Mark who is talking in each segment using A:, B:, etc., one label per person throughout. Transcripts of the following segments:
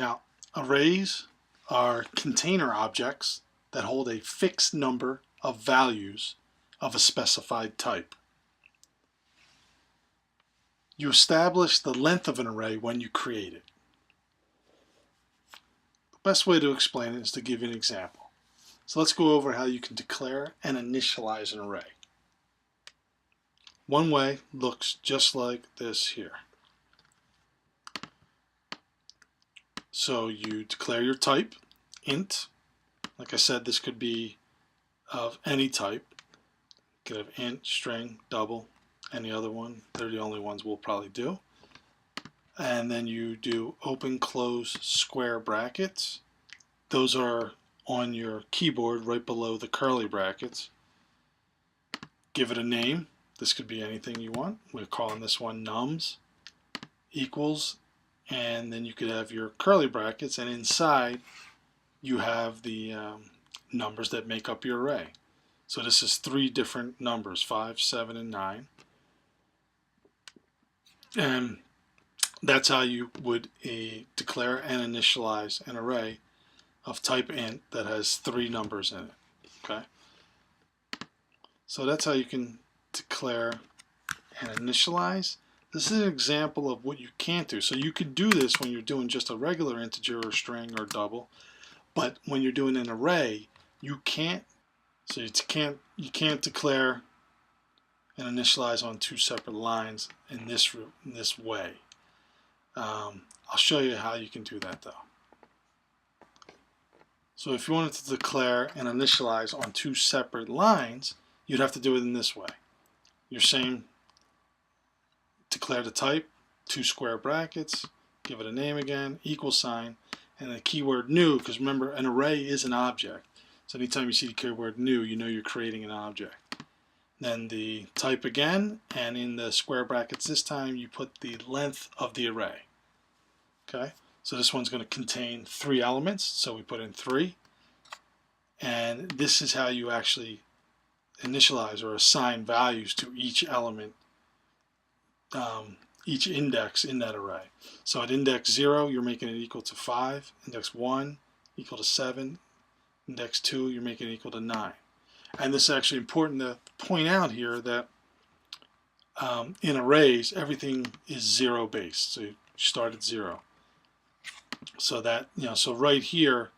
A: Now, arrays are container objects that hold a fixed number of values of a specified type. You establish the length of an array when you create it. The best way to explain it is to give you an example. So let's go over how you can declare and initialize an array. One way looks just like this here. So you declare your type, int. Like I said, this could be of any type. You could have int, string, double, any other one. They're the only ones we'll probably do. And then you do open, close, square brackets. Those are on your keyboard right below the curly brackets. Give it a name. This could be anything you want. We're calling this one nums equals, and then you could have your curly brackets, and inside you have the numbers that make up your array. So this is 3 different numbers, 5, 7, and 9. And that's how you would declare and initialize an array of type int that has 3 numbers in it. Okay? So that's how you can declare and initialize. This is an example of what you can't do. So you could do this when you're doing just a regular integer or string or double, but when you're doing an array, you can't. So you can't declare and initialize on 2 separate lines in this way. I'll show you how you can do that though. So if you wanted to declare and initialize on 2 separate lines, you'd have to do it in this way. You're saying declare the type, 2 square brackets, give it a name again, equal sign, and the keyword new, because remember an array is an object. So anytime you see the keyword new, you know you're creating an object. Then the type again, and in the square brackets this time you put the length of the array. Okay, so this one's going to contain 3 elements, so we put in 3. And this is how you actually initialize or assign values to each element, each index in that array. So at index 0, you're making it equal to 5, index 1 equal to 7, index 2, you're making it equal to 9. And this is actually important to point out here that in arrays, everything is 0 based. So you start at 0. So that, so right here,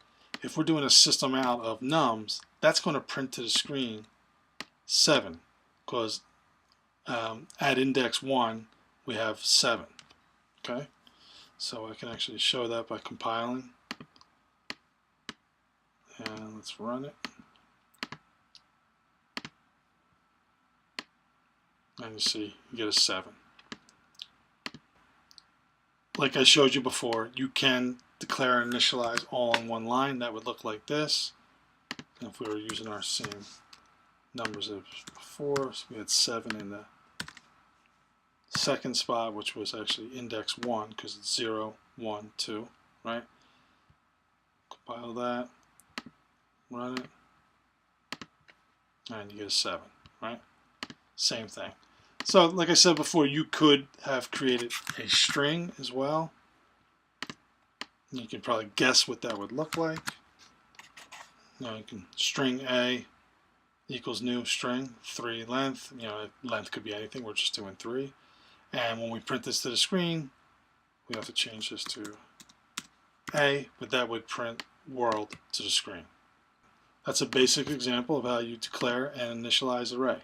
A: if we're doing a system out of nums, that's going to print to the screen 7, because at index 1 we have 7. Okay, so I can actually show that by compiling, and let's run it, and you see you get a 7. Like I showed you before, you can declare and initialize all in one line. That would look like this. And if we were using our same numbers as before, so we had 7 in the second spot, which was actually index 1 because it's 0, 1, 2, right? Compile that, run it, and you get a 7, right? Same thing. So like I said before, you could have created a string as well. You can probably guess what that would look like. Now you can string A equals new string, 3 length. Length could be anything, we're just doing 3. And when we print this to the screen, we have to change this to A, but that would print world to the screen. That's a basic example of how you declare and initialize an array.